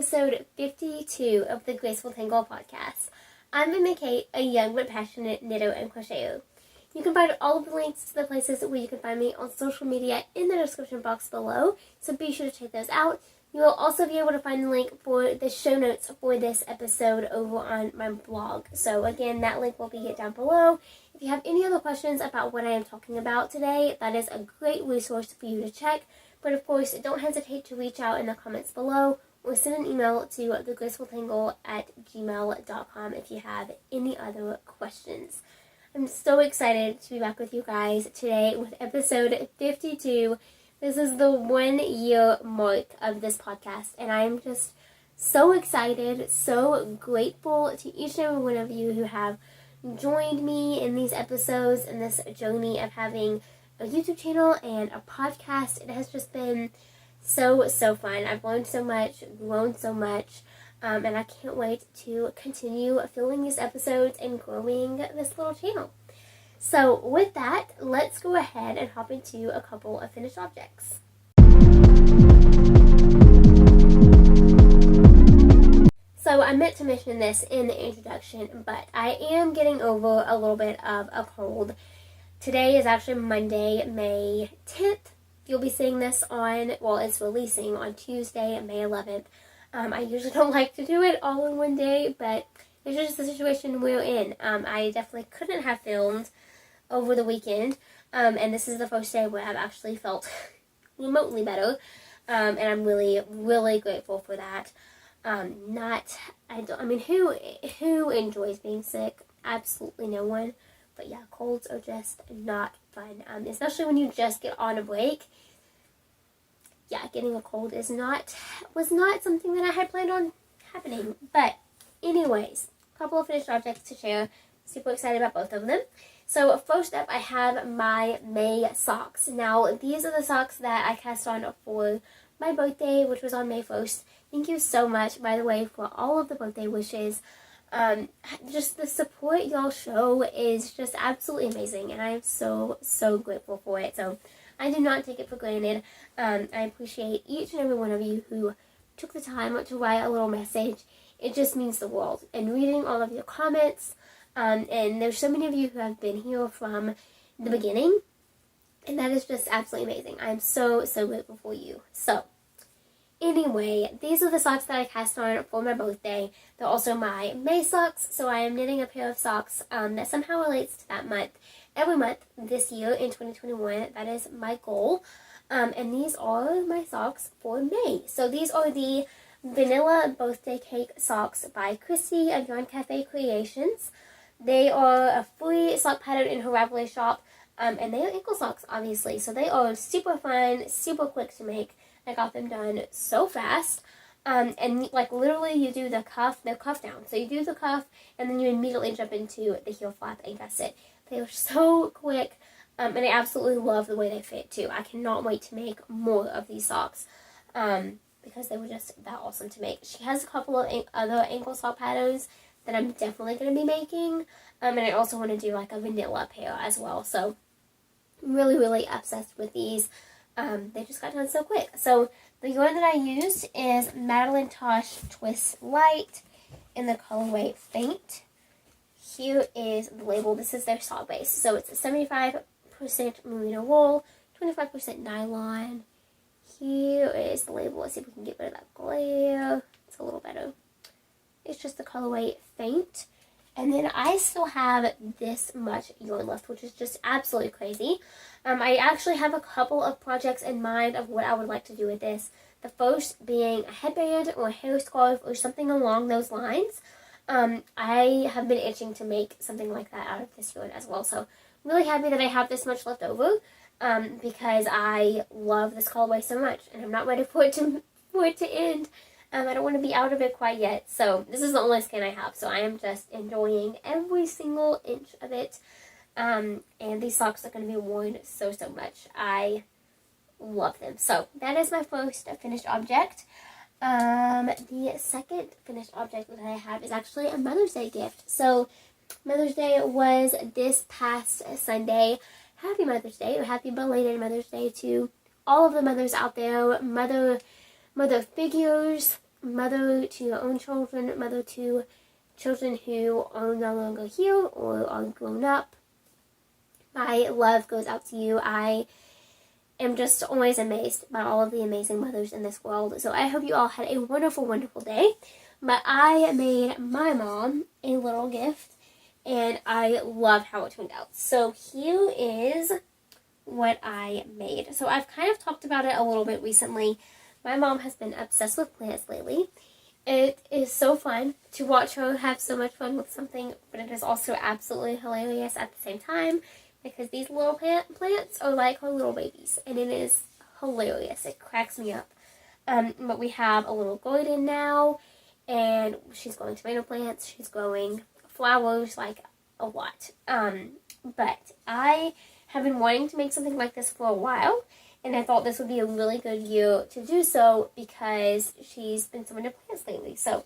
episode 52 of the Graceful Tangle podcast. I'm Mimi Kate, a young but passionate knitter and crocheter. You can find all of the links to the places where you can find me on social media in the description box below, so be sure to check those out. You will also be able to find the link for the show notes for this episode over on my blog. So again, that link will be down below. If you have any other questions about what I am talking about today, that is a great resource for you to check. But of course, don't hesitate to reach out in the comments below or send an email to thegracefultangle@gmail.com if you have any other questions. I'm so excited to be back with you guys today with episode 52. This is the 1 year mark of this podcast, and I am just so excited, so grateful to each and every one of you who have joined me in these episodes and this journey of having a YouTube channel and a podcast. It has just been so fun. I've learned so much, grown so much, and I can't wait to continue filming these episodes and growing this little channel. So with that, let's go ahead and hop into a couple of finished objects. So I meant to mention this in the introduction, but I am getting over a little bit of a cold. Today is actually Monday, May 10th. You'll be seeing this on, well, it's releasing on Tuesday, May 11th. I usually don't like to do it all in one day, but it's just the situation we're in. I definitely couldn't have filmed over the weekend, and this is the first day where I've actually felt remotely better, and I'm really grateful for that. Who enjoys being sick? Absolutely no one. But yeah, colds are just not fun, especially when you just get on a break. Yeah, getting a cold was not something that I had planned on happening. But anyways, a couple of finished objects to share. Super excited about both of them. So first up, I have my May socks. Now, these are the socks that I cast on for my birthday, which was on May 1st. Thank you so much, by the way, for all of the birthday wishes. Just the support y'all show is just absolutely amazing, and I am so grateful for it. So I do not take it for granted. I appreciate each and every one of you who took the time to write a little message. It just means the world. And reading all of your comments, and there's so many of you who have been here from the beginning, and that is just absolutely amazing. I am so grateful for you. So anyway, these are the socks that I cast on for my birthday. They're also my May socks, so I am knitting a pair of socks that somehow relates to that month. Every month this year in 2021, that is my goal. And these are my socks for May. So these are the Vanilla Birthday Cake Socks by Christy of Yarn Cafe Creations. They are a free sock pattern in her Ravelry shop, and they are ankle socks, obviously. So they are super fun, super quick to make. I got them done so fast, and like literally you do the cuff down. So you do the cuff, and then you immediately jump into the heel flap and gusset. They are so quick, and I absolutely love the way they fit too. I cannot wait to make more of these socks, because they were just that awesome to make. She has a couple of other ankle sock patterns that I'm definitely going to be making, and I also want to do like a vanilla pair as well. So I'm really obsessed with these. They just got done so quick. So the yarn that I used is Madeline Tosh Twist Light in the colorway Faint. Here is the label. This is their sock base. So it's 75% merino wool, 25% nylon. Here is the label. Let's see if we can get rid of that glare. It's a little better. It's just the colorway Faint. And then I still have this much yarn left, which is just absolutely crazy. I actually have a couple of projects in mind of what I would like to do with this. The first being a headband or a hair scarf or something along those lines. I have been itching to make something like that out of this yarn as well. So really happy that I have this much left over, because I love this colorway so much, and I'm not ready for it to end. I don't want to be out of it quite yet. So this is the only skein I have, so I am just enjoying every single inch of it. And these socks are going to be worn so much. I love them. So that is my first finished object. The second finished object that I have is actually a Mother's Day gift. So Mother's Day was this past Sunday. Happy Mother's Day, or happy belated Mother's Day to all of the mothers out there, mother figures, mother to your own children, mother to children who are no longer here or are grown up, my love goes out to you. I am just always amazed by all of the amazing mothers in this world. So I hope you all had a wonderful, wonderful day. But I made my mom a little gift, and I love how it turned out. So here is what I made. So I've kind of talked about it a little bit recently. My mom has been obsessed with plants lately. It is so fun to watch her have so much fun with something, but it is also absolutely hilarious at the same time, because these little plants are like her little babies, and it is hilarious. It cracks me up. But we have a little garden now, and she's growing tomato plants, she's growing flowers, like a lot. But I have been wanting to make something like this for a while, and I thought this would be a really good year to do so because she's been so into plants lately. So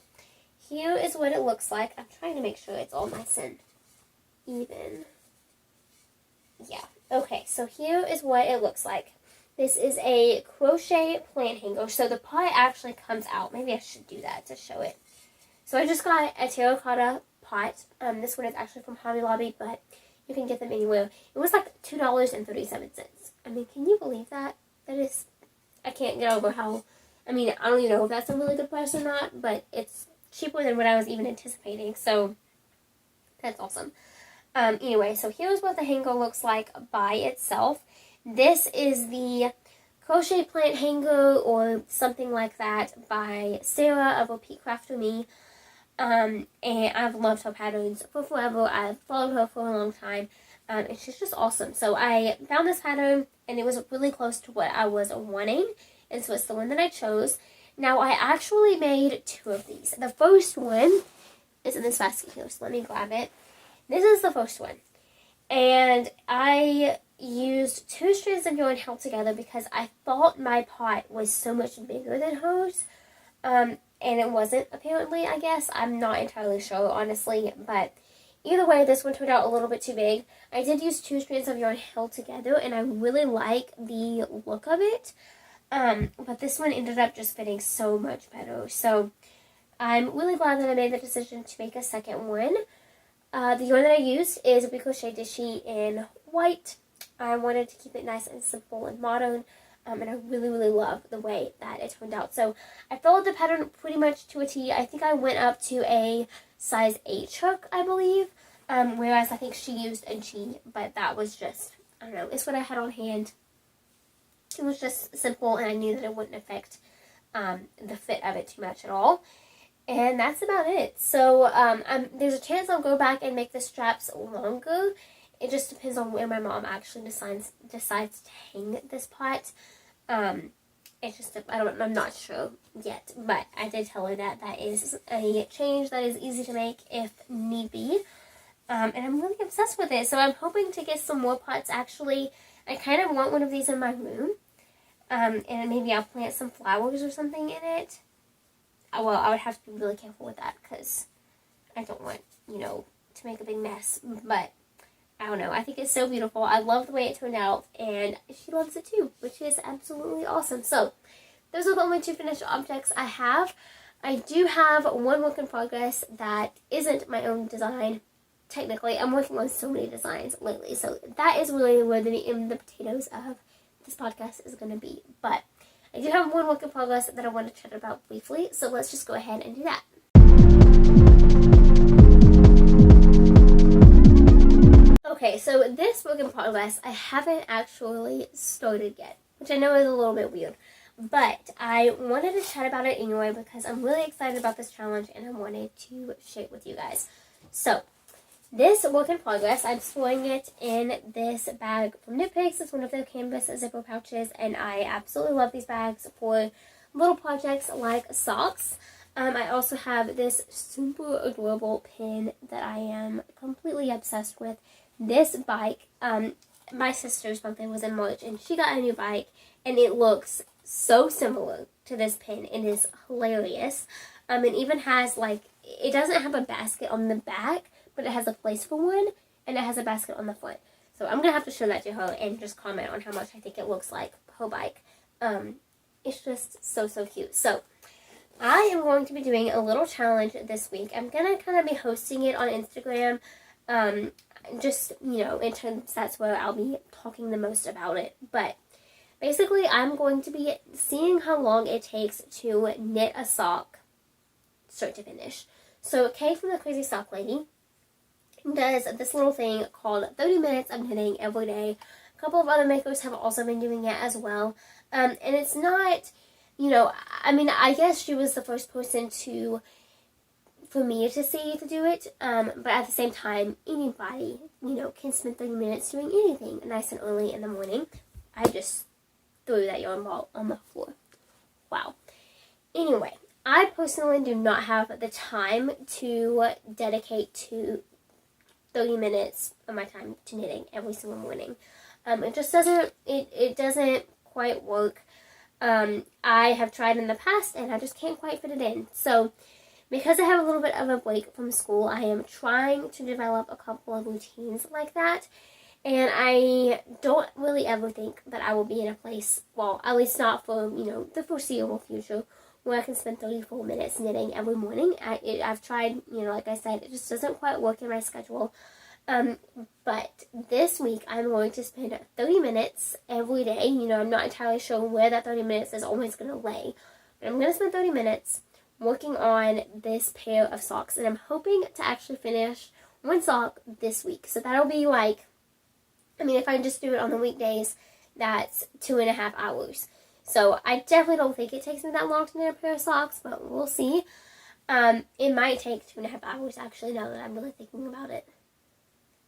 here is what it looks like. I'm trying to make sure it's all nice and even. Yeah. Okay, so here is what it looks like. This is a crochet plant hanger. So the pot actually comes out. Maybe I should do that to show it. So I just got a terracotta pot. This one is actually from Hobby Lobby, but you can get them anywhere. It was like $2.37. I mean, can you believe that? That is, I can't get over how, I mean, I don't even know if that's a really good price or not, but it's cheaper than what I was even anticipating, so that's awesome. Anyway, so here's what the hanger looks like by itself. This is the crochet plant hanger or something like that by Sarah of Repeat Crafter Me. And I've loved her patterns for forever. I've followed her for a long time. And she's just awesome. So I found this pattern, and it was really close to what I was wanting. And so it's the one that I chose. Now, I actually made 2 of these. The first one is in this basket here, so let me grab it. This is the first one. And I used 2 strands of yarn held together because I thought my pot was so much bigger than hers. And it wasn't, apparently, I guess. I'm not entirely sure, honestly, but either way, this one turned out a little bit too big. I did use 2 strands of yarn held together, and I really like the look of it. But this one ended up just fitting so much better. So I'm really glad that I made the decision to make a second one. The yarn that I used is a Crochet Dishy in white. I wanted to keep it nice and simple and modern. And I really, really love the way that it turned out. So I followed the pattern pretty much to a T. I think I went up to a size H hook, I believe. Whereas I think she used a G, but that was just, I don't know, it's what I had on hand. It was just simple, and I knew that it wouldn't affect the fit of it too much at all. And that's about it. So there's a chance I'll go back and make the straps longer. It just depends on where my mom actually decides to hang this pot. It's just, I'm not sure yet, but I did tell her that that is a change that is easy to make if need be. And I'm really obsessed with it, so I'm hoping to get some more pots, actually. I kind of want one of these in my room, and maybe I'll plant some flowers or something in it. Well, I would have to be really careful with that, because I don't want, to make a big mess, but I don't know. I think it's so beautiful. I love the way it turned out, and she loves it too, which is absolutely awesome. So, those are the only 2 finished objects I have. I do have one work in progress that isn't my own design. Technically, I'm working on so many designs lately, so that is really where the meat and the potatoes of this podcast is going to be. But I do have one work in progress that I want to chat about briefly, so let's just go ahead and do that. Okay, so this work in progress, I haven't actually started yet, which I know is a little bit weird, but I wanted to chat about it anyway because I'm really excited about this challenge and I wanted to share it with you guys. So, this work in progress, I'm storing it in this bag from Knit Picks. It's one of their canvas zipper pouches, and I absolutely love these bags for little projects like socks. I also have this super adorable pin that I am completely obsessed with. This bike, my sister's birthday was in March, and she got a new bike, and it looks so similar to this pin. It is hilarious. It even has, it doesn't have a basket on the back, but it has a place for one, and it has a basket on the front. So I'm going to have to show that to her and just comment on how much I think it looks like her bike. It's just so, so cute. So I am going to be doing a little challenge this week. I'm going to kind of be hosting it on Instagram. Just, in terms that's where I'll be talking the most about it. But basically, I'm going to be seeing how long it takes to knit a sock start to finish. So Kay from the Crazy Sock Lady does this little thing called 30 minutes of knitting every day. A couple of other makers have also been doing it as well. And it's not, I guess she was the first person for me to see to do it. But at the same time, anybody, can spend 30 minutes doing anything nice and early in the morning. I just threw that yarn ball on the floor. Wow. Anyway, I personally do not have the time to dedicate to 30 minutes of my time to knitting every single morning. It just doesn't, it doesn't quite work. I have tried in the past and I just can't quite fit it in. So because I have a little bit of a break from school, I am trying to develop a couple of routines like that. And I don't really ever think that I will be in a place, well, at least not for, the foreseeable future, where I can spend 34 minutes knitting every morning. I've tried, like I said, it just doesn't quite work in my schedule. But this week I'm going to spend 30 minutes every day. I'm not entirely sure where that 30 minutes is always going to lay. But I'm going to spend 30 minutes working on this pair of socks. And I'm hoping to actually finish one sock this week. So that'll be like, if I just do it on the weekdays, that's 2.5 hours. So I definitely don't think it takes me that long to knit a pair of socks, but we'll see. It might take 2.5 hours actually, now that I'm really thinking about it.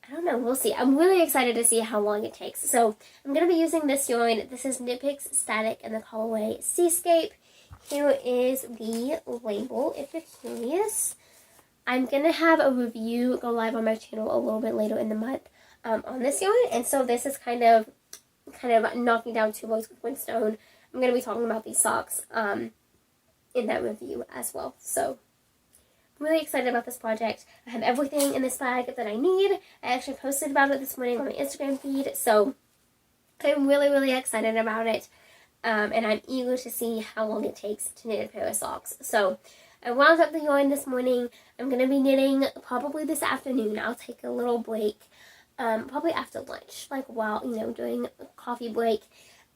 I don't know, we'll see. I'm really excited to see how long it takes. So I'm going to be using this yarn. This is Knit Picks Static in the colorway Seascape. Here is the label if you're curious. I'm going to have a review go live on my channel a little bit later in the month on this yarn. And so this is kind of knocking down two birds with one stone. I'm going to be talking about these socks in that review as well. So I'm really excited about this project. I have everything in this bag that I need. I actually posted about it this morning on my Instagram feed. So I'm really, really excited about it. And I'm eager to see how long it takes to knit a pair of socks. So I wound up the yarn this morning. I'm going to be knitting probably this afternoon. I'll take a little break. Probably after lunch. Like while, during a coffee break.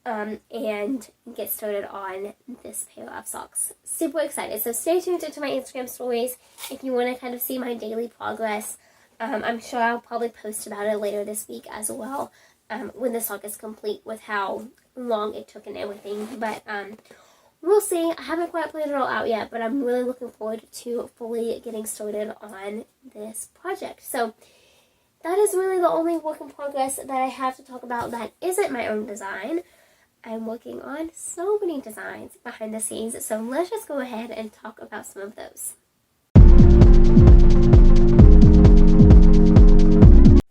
And get started on this pair of socks. Super excited. So stay tuned to my Instagram stories if you want to kind of see my daily progress. I'm sure I'll probably post about it later this week as well when the sock is complete with how long it took and everything. But we'll see. I haven't quite planned it all out yet, but I'm really looking forward to fully getting started on this project. So that is really the only work in progress that I have to talk about that isn't my own design. I'm working on so many designs behind the scenes, so let's just go ahead and talk about some of those.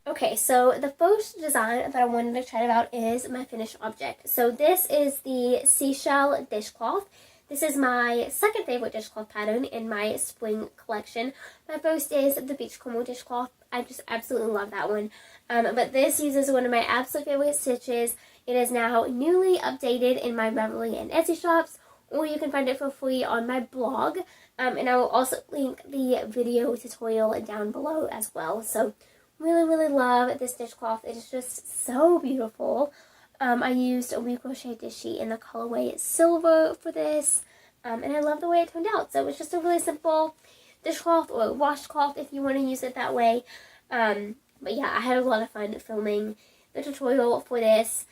Okay, so the first design that I wanted to chat about is my finished object. So this is the seashell dishcloth. This is my second favorite dishcloth pattern in my spring collection. My first is the Beachcomber dishcloth. I just absolutely love that one. But this uses one of my absolute favorite stitches. It is now newly updated in my Ravelry and Etsy shops, or you can find it for free on my blog. And I will also link the video tutorial down below as well. So really, really love this dishcloth. It is just so beautiful. I used a We Crochet Dishy in the colorway Silver for this. And I love the way it turned out. So it's just a really simple dishcloth or washcloth if you want to use it that way. But yeah, I had a lot of fun filming the tutorial for this.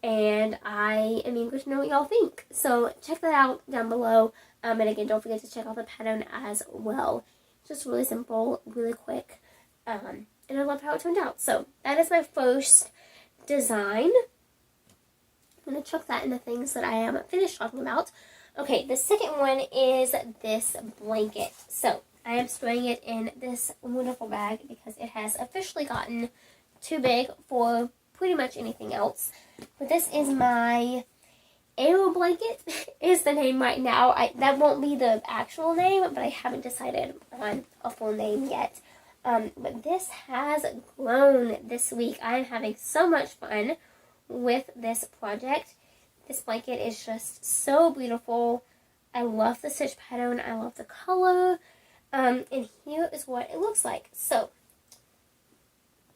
And I am eager to know what y'all think. So check that out down below. And again, don't forget to check out the pattern as well. Just really simple, really quick. And I love how it turned out. So that is my first design. I'm going to chuck that in the things that I am finished talking about. Okay, the second one is this blanket. So I am storing it in this wonderful bag because it has officially gotten too big for pretty much anything else. But this is my Aero blanket is the name right now. That won't be the actual name, but I haven't decided on a full name yet. But this has grown this week. I'm having so much fun with this project. This blanket is just so beautiful. I love the stitch pattern. I love the color. And here is what it looks like. So,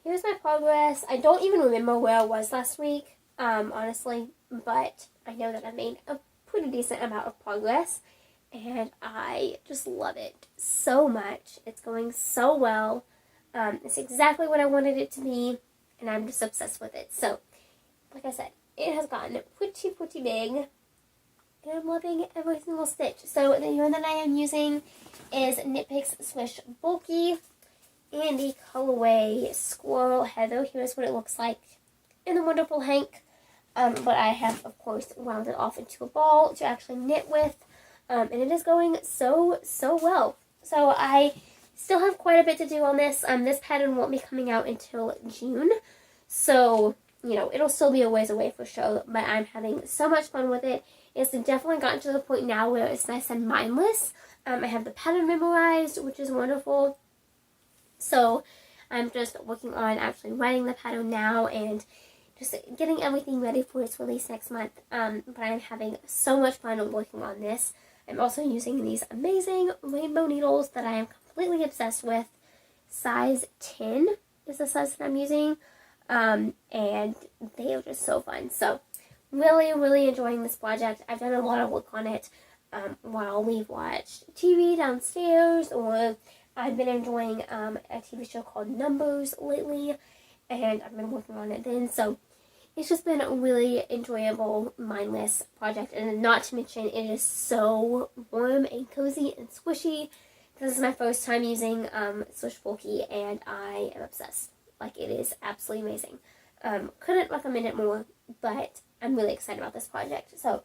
here's my progress. I don't even remember where I was last week, honestly, but I know that I made a pretty decent amount of progress, and I just love it so much. It's going so well. It's exactly what I wanted it to be, and I'm just obsessed with it. So, like I said, it has gotten pretty big, and I'm loving every single stitch. So, the yarn that I am using is Knit Picks Swish Bulky in the colorway Squirrel Heather. Here's what it looks like in the wonderful hank. But I have, of course, wound it off into a ball to actually knit with. And it is going so well. So I still have quite a bit to do on this. This pattern won't be coming out until June. So, you know, it'll still be a ways away for sure. But I'm having so much fun with it. It's definitely gotten to the point now where it's nice and mindless. I have the pattern memorized, which is wonderful. So I'm just working on actually writing the pattern now and just getting everything ready for its release next month. But I'm having so much fun working on this. I'm also using these amazing rainbow needles that I am completely obsessed with. Size 10 is the size that I'm using. And they are just so fun. So really enjoying this project. I've done a lot of work on it while we've watched TV downstairs, or I've been enjoying a TV show called Numbers lately, and I've been working on it then. So it's just been a really enjoyable, mindless project, and not to mention it is so warm and cozy and squishy. This is my first time using Swish Bulky, and I am obsessed. Like, it is absolutely amazing. Couldn't recommend it more, but I'm really excited about this project. So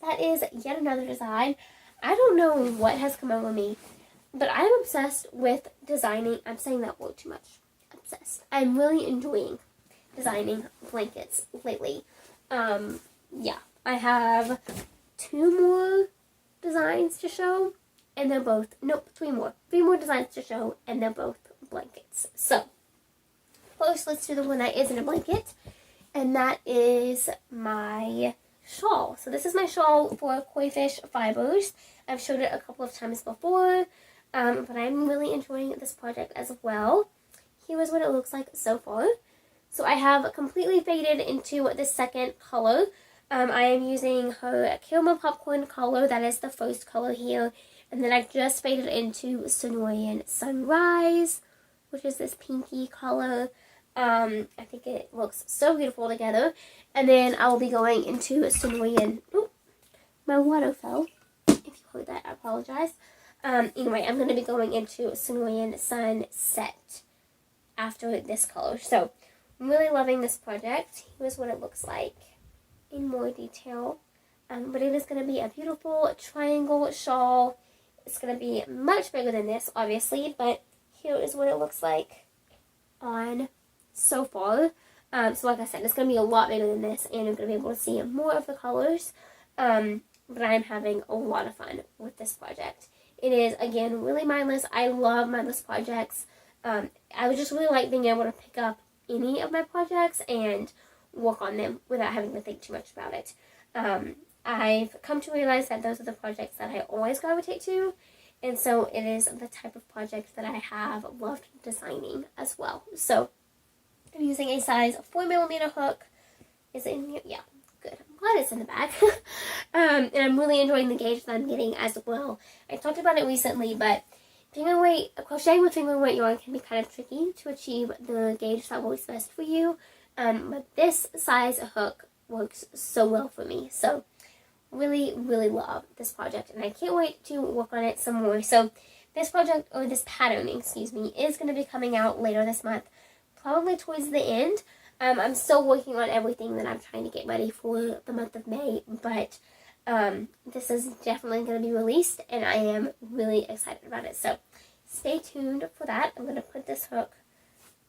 that is yet another design. I don't know what has come over me, but I'm obsessed with designing. I'm saying that word too much. Obsessed. I'm really enjoying designing blankets lately. Yeah, I have 2 more designs to show, and they're both, nope, 3 more. 3 more designs to show, and they're both blankets. So, first, let's do the one that isn't a blanket, and that is my shawl. So this is my shawl for Koi Fish Fibers. I've showed it a couple of times before, but I'm really enjoying this project as well. Here is what it looks like so far. So I have completely faded into the second color. I am using her Caramel Popcorn color. That is the first color here. And then I just faded into Sonorian Sunrise, which is this pinky color. I think it looks so beautiful together. And then I will be going into Sonorian... Oh, my water fell. If you heard that, I apologize. Anyway, I'm going to be going into Sonorian Sunset after this color. So, I'm really loving this project. Here's what it looks like in more detail. But it is going to be a beautiful triangle shawl. It's going to be much bigger than this, obviously. But here is what it looks like on so far. So like I said, it's going to be a lot bigger than this, and I'm going to be able to see more of the colors. But I'm having a lot of fun with this project. It is, again, really mindless. I love mindless projects. I would just really like being able to pick up any of my projects and work on them without having to think too much about it. I've come to realize that those are the projects that I always gravitate to, and so it is the type of project that I have loved designing as well. So I'm using a size 4mm hook. Is it in here? Yeah, good. I'm glad it's in the bag. And I'm really enjoying the gauge that I'm getting as well. I talked about it recently, but crocheting with finger weight yarn can be kind of tricky to achieve the gauge that works best for you. But this size hook works so well for me. So really love this project, and I can't wait to work on it some more. So this project, or this pattern, excuse me, is going to be coming out later this month, probably towards the end. I'm still working on everything that I'm trying to get ready for the month of May, but this is definitely going to be released, and I am really excited about it. So stay tuned for that. I'm going to put this hook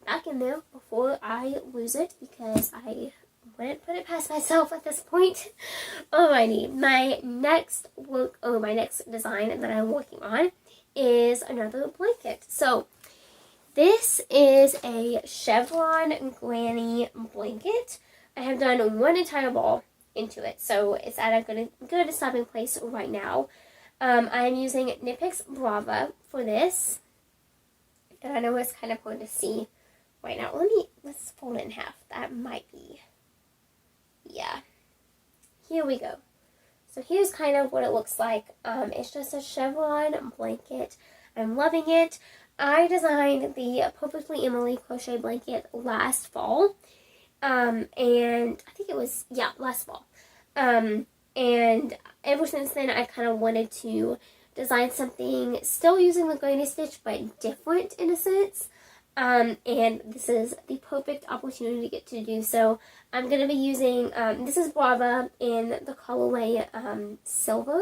back in there before I lose it, because I wouldn't put it past myself at this point. Alrighty, my next design that I'm working on is another blanket. So this is a chevron granny blanket. I have done one entire ball into it, so it's at a good stopping place right now. I'm using Knit Picks Brava for this. And I know it's kind of hard to see right now. Let's fold it in half. That might be, yeah. Here we go. So here's kind of what it looks like. It's just a chevron blanket. I'm loving it. I designed the Perfectly Emily crochet blanket last fall. And I think it was, yeah, last fall. And ever since then, I kind of wanted to design something still using the granny stitch, but different in a sense. And this is the perfect opportunity to get to do so. I'm going to be using, this is Brava in the colorway Silver,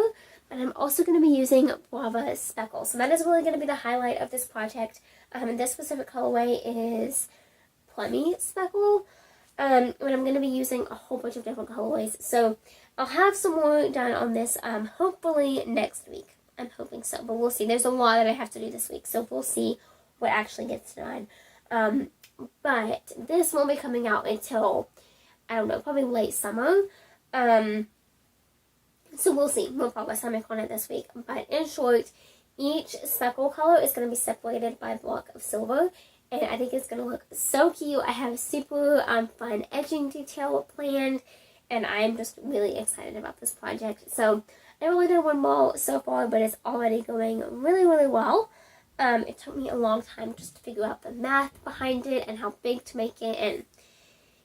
but I'm also going to be using Brava Speckle. So that is really going to be the highlight of this project. And this specific colorway is Plummy Speckle. But I'm going to be using a whole bunch of different colorways. So I'll have some more done on this hopefully next week. I'm hoping so, but we'll see. There's a lot that I have to do this week, so we'll see what actually gets done. But this won't be coming out until, I don't know, probably late summer. So we'll see what progress I make on it this week. But in short, each speckle color is going to be separated by a block of silver. And I think it's going to look so cute. I have a super fun edging detail planned. And I'm just really excited about this project. So I only did one ball so far, but it's already going really, really well. It took me a long time just to figure out the math behind it and how big to make it and,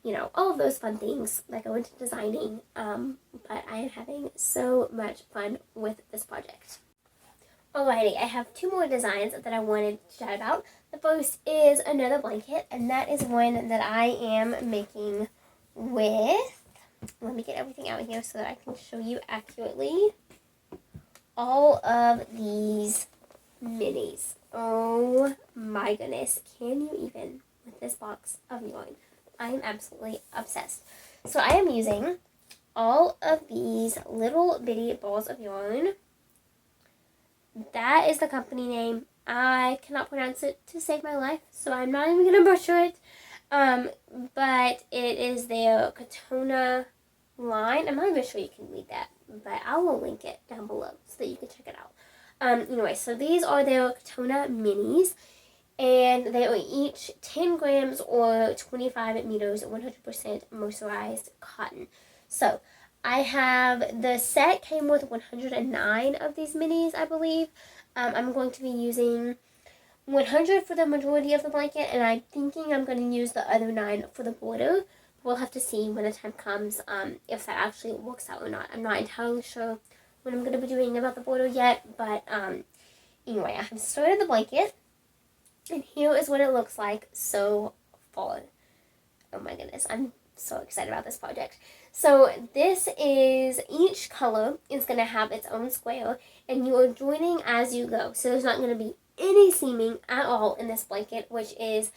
you know, all of those fun things that go into designing. But I am having so much fun with this project. Alrighty, I have two more designs that I wanted to chat about. The first is another blanket, and that is one that I am making with, let me get everything out here so that I can show you accurately, all of these minis. Oh my goodness, can you even, with this box of yarn? I am absolutely obsessed. So I am using all of these little bitty balls of yarn. That is the company name. I cannot pronounce it to save my life, so I'm not even going to butcher it. But it is their Katona line. I'm not even sure you can read that, but I will link it down below so that you can check it out. Anyway, so these are their Katona minis, and they are each 10 grams or 25 meters, 100% mercerized cotton. So I have, the set came with 109 of these minis, I believe. I'm going to be using 100 for the majority of the blanket, and I'm thinking I'm going to use the other 9 for the border. We'll have to see when the time comes if that actually works out or not. I'm not entirely sure what I'm going to be doing about the border yet, but anyway, I have started the blanket, and here is what it looks like so far. Oh my goodness, I'm so excited about this project. So this is, each color is going to have its own square, and you are joining as you go. So there's not going to be any seaming at all in this blanket, which is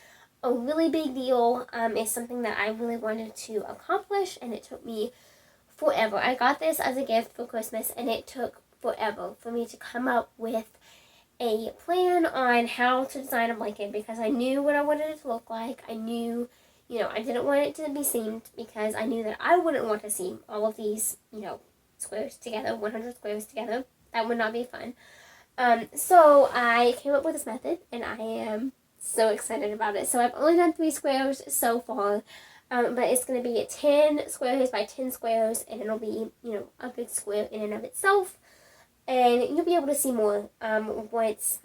a really big deal. It's something that I really wanted to accomplish, and it took me forever. I got this as a gift for Christmas, and it took forever for me to come up with a plan on how to design a blanket, because I knew what I wanted it to look like. I knew, you know, I didn't want it to be seamed, because I knew that I wouldn't want to seam all of these, you know, squares together, 100 squares together. That would not be fun. So I came up with this method, and I am so excited about it. So I've only done 3 squares so far, but it's going to be 10 squares by 10 squares, and it'll be, you know, a big square in and of itself. And you'll be able to see more once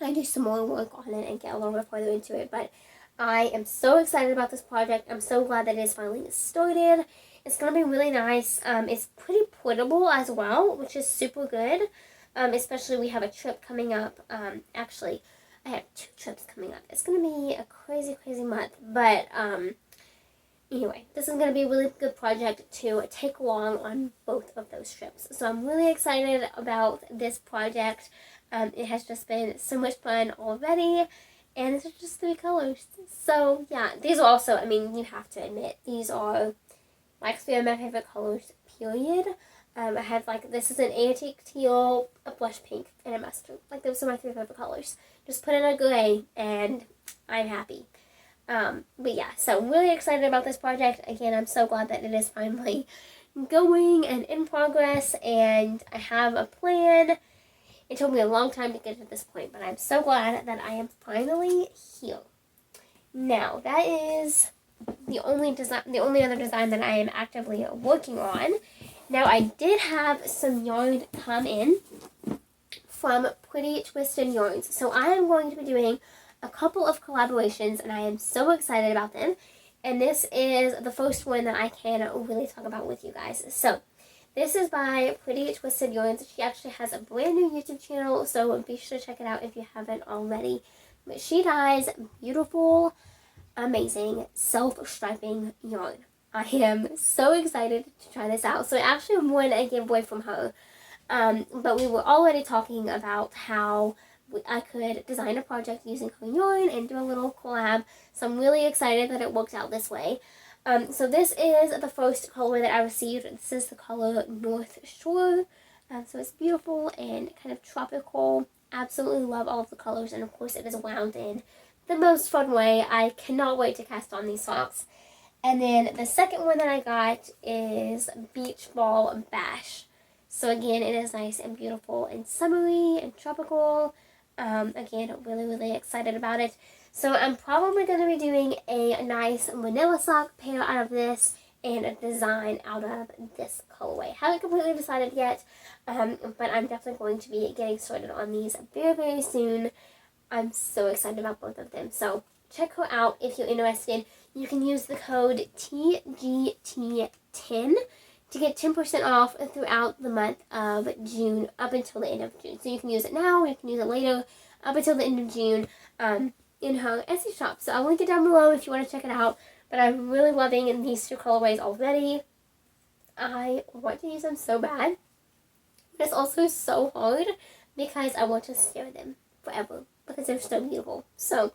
I do some more work on it and get a little bit further into it. But I am so excited about this project. I'm so glad that it's finally started. It's going to be really nice. It's pretty portable as well, which is super good. Especially we have a trip coming up. Actually, I have 2 trips coming up. It's going to be a crazy, crazy month. But anyway, this is going to be a really good project to take along on both of those trips. So I'm really excited about this project. It has just been so much fun already. And it's just 3 colors. So yeah, these are also, I mean, you have to admit, these are like 3 of my favorite colors, period. I have like, this is an antique teal, a blush pink, and a mustard. Like, those are my 3 favorite colors. Just put in a gray, and I'm happy. But yeah, so I'm really excited about this project. Again, I'm so glad that it is finally going and in progress, and I have a plan. It took me a long time to get to this point, but I'm so glad that I am finally here. Now, that is the only other design that I am actively working on. Now, I did have some yarn come in from Pretty Twisted Yarns, so I am going to be doing a couple of collaborations, and I am so excited about them. And this is the first one that I can really talk about with you guys. So, this is by Pretty Twisted Yarns. She actually has a brand new YouTube channel, so be sure to check it out if you haven't already. But she dyes beautiful, amazing, self-striping yarn. I am so excited to try this out. So I actually won a giveaway from her. But we were already talking about how I could design a project using her yarn and do a little collab. So I'm really excited that it worked out this way. So this is the first color that I received. This is the color North Shore. So it's beautiful and kind of tropical. Absolutely love all of the colors, and of course it is wound in the most fun way. I cannot wait to cast on these socks. And then the second one that I got is Beach Ball Bash. So again, it is nice and beautiful and summery and tropical. Again, really excited about it. So I'm probably going to be doing a nice vanilla sock pair out of this and a design out of this colorway. Haven't completely decided yet, but I'm definitely going to be getting started on these very soon. I'm so excited about both of them. So check her out if you're interested. You can use the code TGT10 to get 10% off throughout the month of June up until the end of June. So you can use it now, you can use it later, up until the end of June in her Etsy shop. So I'll link it down below if you want to check it out. But I'm really loving these two colorways already. I want to use them so bad. But it's also so hard because I want to stare at them forever because they're so beautiful. So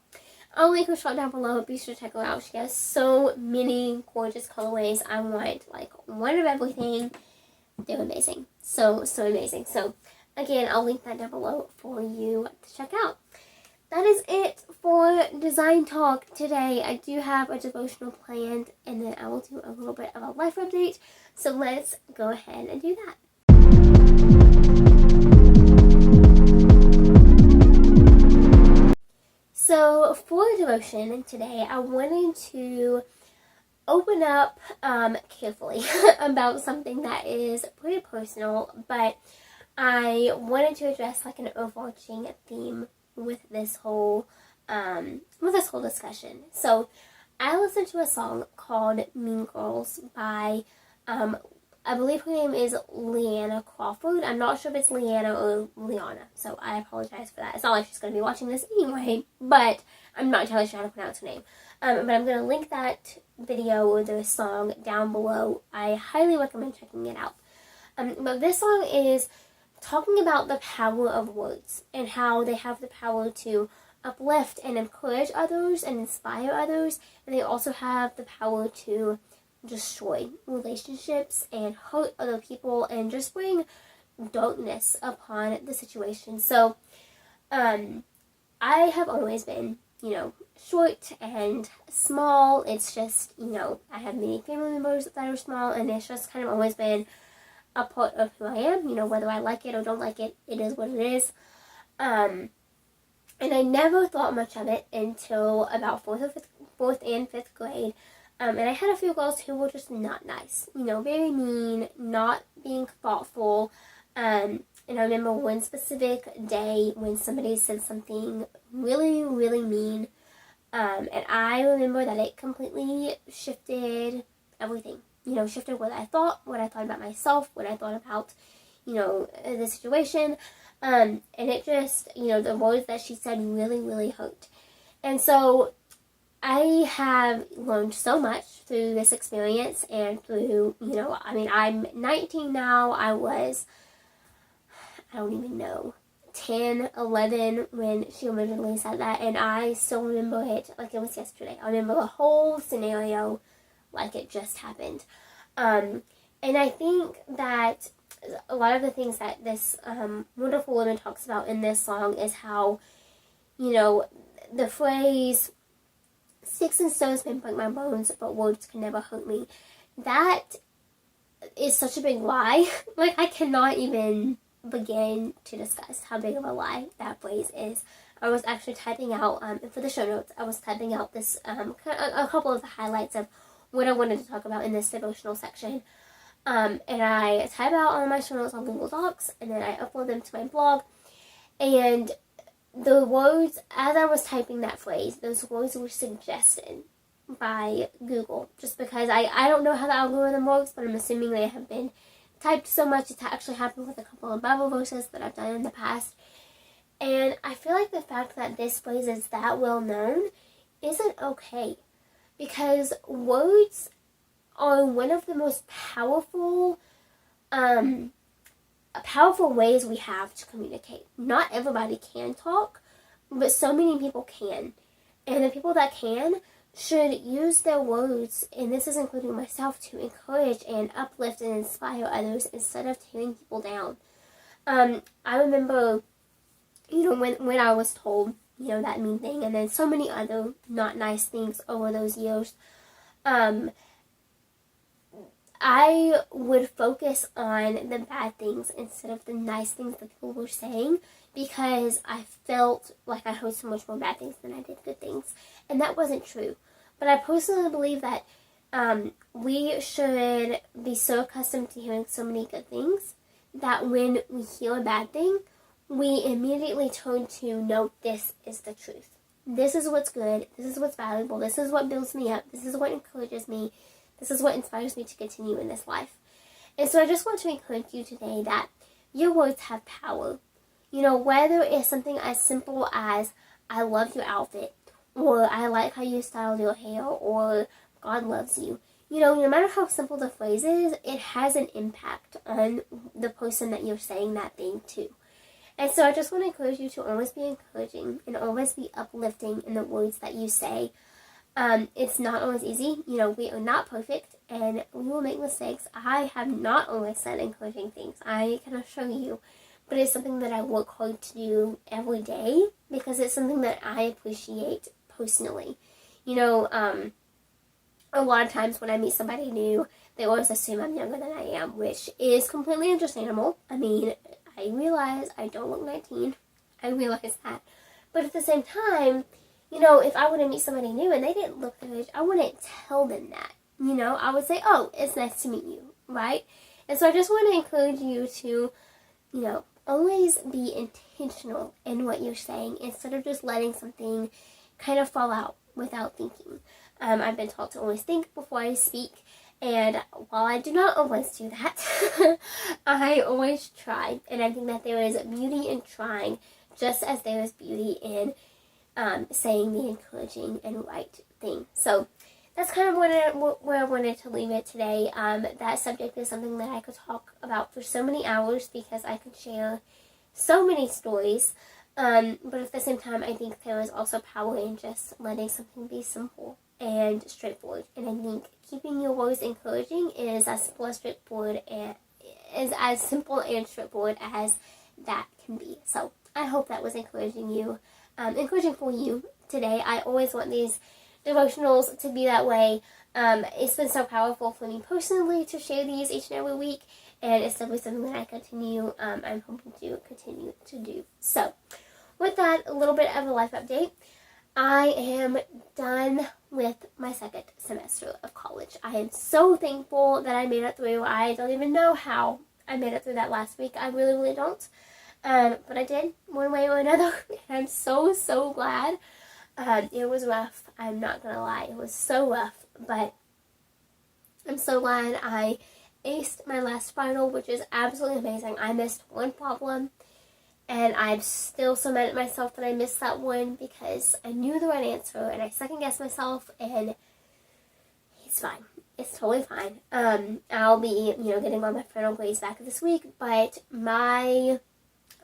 I'll link her shop down below. Be sure to check her out. She has so many gorgeous colorways. I want like one of everything. They're amazing. So amazing. So again, I'll link that down below for you to check out. That is it for design talk today. I do have a devotional planned, and then I will do a little bit of a life update. So let's go ahead and do that. So for devotion today, I wanted to open up carefully about something that is pretty personal, but I wanted to address like an overarching theme with this whole discussion. So I listened to a song called Mean Girls by I believe her name is Leanna Crawford. I'm not sure if it's Leanna or Liana, so I apologize for that. It's not like she's going to be watching this anyway, but I'm not entirely sure how to pronounce her name. But I'm going to link that video or the song down below. I highly recommend checking it out. But this song is talking about the power of words and how they have the power to uplift and encourage others and inspire others, and they also have the power to destroy relationships and hurt other people and just bring darkness upon the situation. So I have always been, short and small. It's just, I have many family members that are small, and it's just kind of always been a part of who I am. Whether I like it or don't like it, it is what it is. And I never thought much of it until about fourth and fifth grade. And I had a few girls who were just not nice, very mean, not being thoughtful. And I remember one specific day when somebody said something really mean. And I remember that it completely shifted everything. Shifted what I thought about myself, what I thought about, the situation. And it just, the words that she said really hurt. And so I have learned so much through this experience and through, I'm 19 now. I don't even know, 10, 11 when she originally said that, and I still remember it like it was yesterday. I remember the whole scenario like it just happened. And I think that a lot of the things that this wonderful woman talks about in this song is how, the phrase, "Sticks and stones may break my bones, but words can never hurt me." That is such a big lie. Like, I cannot even begin to discuss how big of a lie that phrase is. I was actually typing out, for the show notes, I was typing out this, a couple of the highlights of what I wanted to talk about in this devotional section. And I type out all my show notes on Google Docs, and then I upload them to my blog. And the words, as I was typing that phrase, those words were suggested by Google. Just because I don't know how the algorithm works, but I'm assuming they have been typed so much. It's actually happened with a couple of Bible verses that I've done in the past. And I feel like the fact that this phrase is that well known isn't okay. Because words are one of the most powerful ways we have to communicate. Not everybody can talk, but so many people can. And the people that can should use their words, and this is including myself, to encourage and uplift and inspire others instead of tearing people down. I remember, when I was told, that mean thing, and then so many other not nice things over those years, I would focus on the bad things instead of the nice things that people were saying, because I felt like I heard so much more bad things than I did good things. And that wasn't true. But I personally believe that we should be so accustomed to hearing so many good things that when we hear a bad thing, we immediately turn to, no, this is the truth. This is what's good. This is what's valuable. This is what builds me up. This is what encourages me. This is what inspires me to continue in this life. And so I just want to encourage you today that your words have power. Whether it's something as simple as, I love your outfit, or I like how you styled your hair, or God loves you. No matter how simple the phrase is, it has an impact on the person that you're saying that thing to. And so I just want to encourage you to always be encouraging and always be uplifting in the words that you say. It's not always easy. We are not perfect, and we will make mistakes. I have not always said encouraging things, I can assure you. But it's something that I work hard to do every day, because it's something that I appreciate personally. A lot of times when I meet somebody new, they always assume I'm younger than I am, which is completely understandable. I mean, I realize I don't look 19. I realize that. But at the same time, if I were to meet somebody new and they didn't look their age, I wouldn't tell them that. I would say, oh, it's nice to meet you, right? And so I just want to encourage you to, always be intentional in what you're saying instead of just letting something kind of fall out without thinking. I've been taught to always think before I speak, and while I do not always do that, I always try. And I think that there is beauty in trying, just as there is beauty in saying the encouraging and right thing. So that's kind of where I wanted to leave it today. That subject is something that I could talk about for so many hours, because I could share so many stories. But at the same time, I think there is also power in just letting something be simple and straightforward. And I think keeping your words encouraging is as simple and straightforward as that can be. So I hope that was encouraging for you today. I always want these devotionals to be that way. It's been so powerful for me personally to share these each and every week, and it's definitely something that I'm hoping to continue to do. So with that, a little bit of a life update. I am done with my second semester of college. I am so thankful that I made it through. I don't even know how I made it through that last week. I really, really don't. But I did, one way or another, and I'm so, so glad. It was rough. I'm not going to lie. It was so rough, but I'm so glad I aced my last final, which is absolutely amazing. I missed one problem, and I'm still so mad at myself that I missed that one, because I knew the right answer, and I second-guessed myself, and it's fine. It's totally fine. I'll be, getting all my final grades back this week, but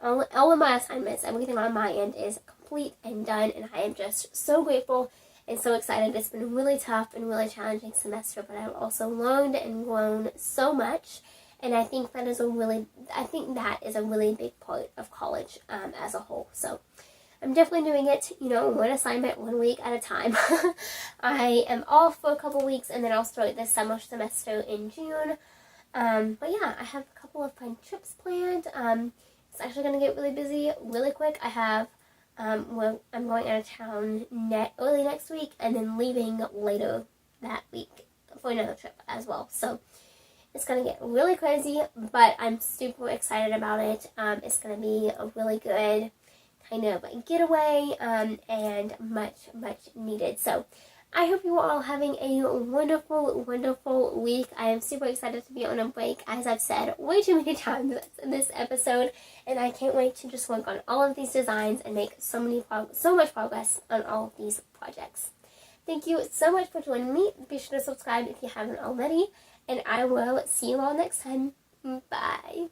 all of my assignments, everything on my end is complete and done, and I am just so grateful and so excited. It's been a really tough and really challenging semester, but I've also learned and grown so much, and I think that is a really big part of college as a whole. So I'm definitely doing it, one assignment, 1 week at a time. I am off for a couple weeks, and then I'll start this summer semester in June. But yeah, I have a couple of fun trips planned. It's actually going to get really busy really quick. I have, well, I'm going out of town early next week and then leaving later that week for another trip as well. So it's going to get really crazy, but I'm super excited about it. It's going to be a really good kind of getaway and much needed. So I hope you are all having a wonderful, wonderful week. I am super excited to be on a break, as I've said way too many times in this episode, and I can't wait to just work on all of these designs and make so much progress on all of these projects. Thank you so much for joining me. Be sure to subscribe if you haven't already, and I will see you all next time. Bye.